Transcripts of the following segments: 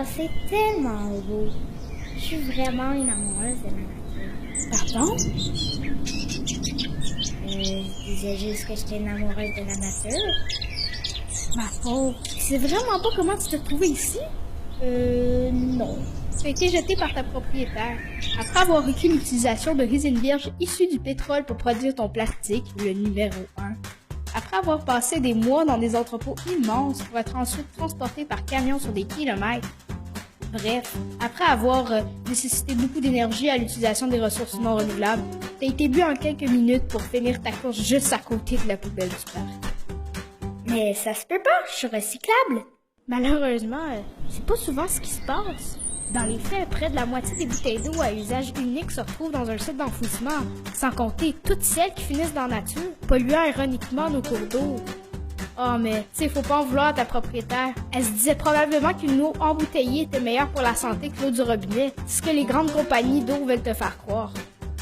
Ah, c'est tellement beau. Je suis vraiment une amoureuse de la nature. Pardon? Je disais juste que j'étais une amoureuse de la nature. Ma pauvre, tu sais vraiment pas comment tu t'es trouvé ici? Non. Tu as été jeté par ta propriétaire. Après avoir requis l'utilisation de résine vierge issue du pétrole pour produire ton plastique, le numéro 1. Après avoir passé des mois dans des entrepôts immenses pour être ensuite transporté par camion sur des kilomètres. Bref, après avoir nécessité beaucoup d'énergie à l'utilisation des ressources non renouvelables, t'as été bu en quelques minutes pour finir ta course juste à côté de la poubelle du parc. Mais ça se peut pas, je suis recyclable. Malheureusement, c'est pas souvent ce qui se passe. Dans les faits, près de la moitié des bouteilles d'eau à usage unique se retrouvent dans un site d'enfouissement, sans compter toutes celles qui finissent dans la nature, polluant ironiquement nos cours d'eau. Oh mais, tu sais, faut pas en vouloir à ta propriétaire. Elle se disait probablement qu'une eau embouteillée était meilleure pour la santé que l'eau du robinet, ce que les grandes compagnies d'eau veulent te faire croire.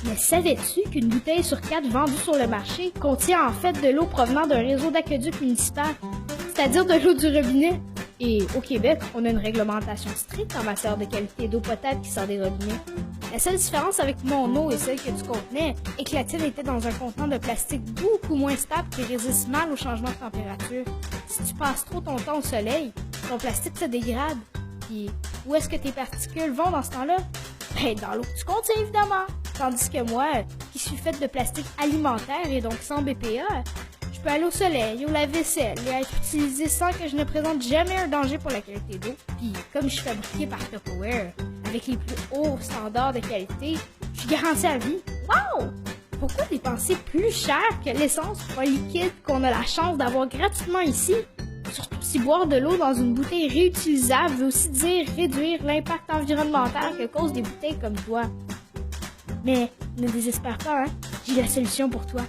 Mais savais-tu qu'une bouteille sur 4 vendue sur le marché contient en fait de l'eau provenant d'un réseau d'aqueduc municipal, c'est-à-dire de l'eau du robinet? Et au Québec, on a une réglementation stricte en matière de qualité d'eau potable qui sort des robinets. La seule différence avec mon eau et celle que tu contenais est que la tienne était dans un contenant de plastique beaucoup moins stable qui résiste mal au changement de température. Si tu passes trop ton temps au soleil, ton plastique se dégrade. Puis où est-ce que tes particules vont dans ce temps-là? Ben, dans l'eau que tu contiens, évidemment. Tandis que moi, qui suis faite de plastique alimentaire et donc sans BPA, je peux aller au soleil, au lave-vaisselle et être utilisé sans que je ne présente jamais un danger pour la qualité d'eau. Puis, comme je suis fabriquée par Tupperware, avec les plus hauts standards de qualité, je suis garantie à vie. Wow! Pourquoi dépenser plus cher que l'essence pour un liquide qu'on a la chance d'avoir gratuitement ici? Surtout si boire de l'eau dans une bouteille réutilisable veut aussi dire réduire l'impact environnemental que causent des bouteilles comme toi. Mais ne désespère pas, hein? J'ai la solution pour toi.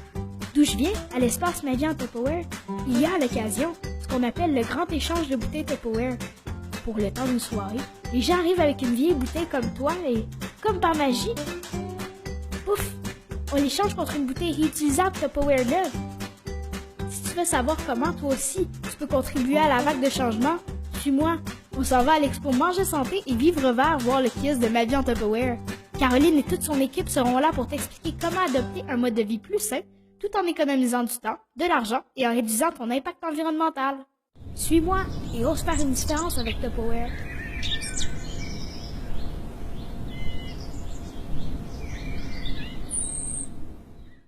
D'où je viens, à l'espace Ma Vie en Tupperware, il y a à l'occasion ce qu'on appelle le grand échange de bouteilles Tupperware. Pour le temps d'une soirée, les gens arrivent avec une vieille bouteille comme toi et, comme par magie, pouf, on l'échange contre une bouteille réutilisable Tupperware neuve. Si tu veux savoir comment toi aussi tu peux contribuer à la vague de changement, suis-moi. On s'en va à l'expo Manger Santé et Vivre Vert voir le kiosque de Ma Vie en Tupperware. Caroline et toute son équipe seront là pour t'expliquer comment adopter un mode de vie plus sain tout en économisant du temps, de l'argent et en réduisant ton impact environnemental. Suis-moi et ose faire une différence avec Tupperware.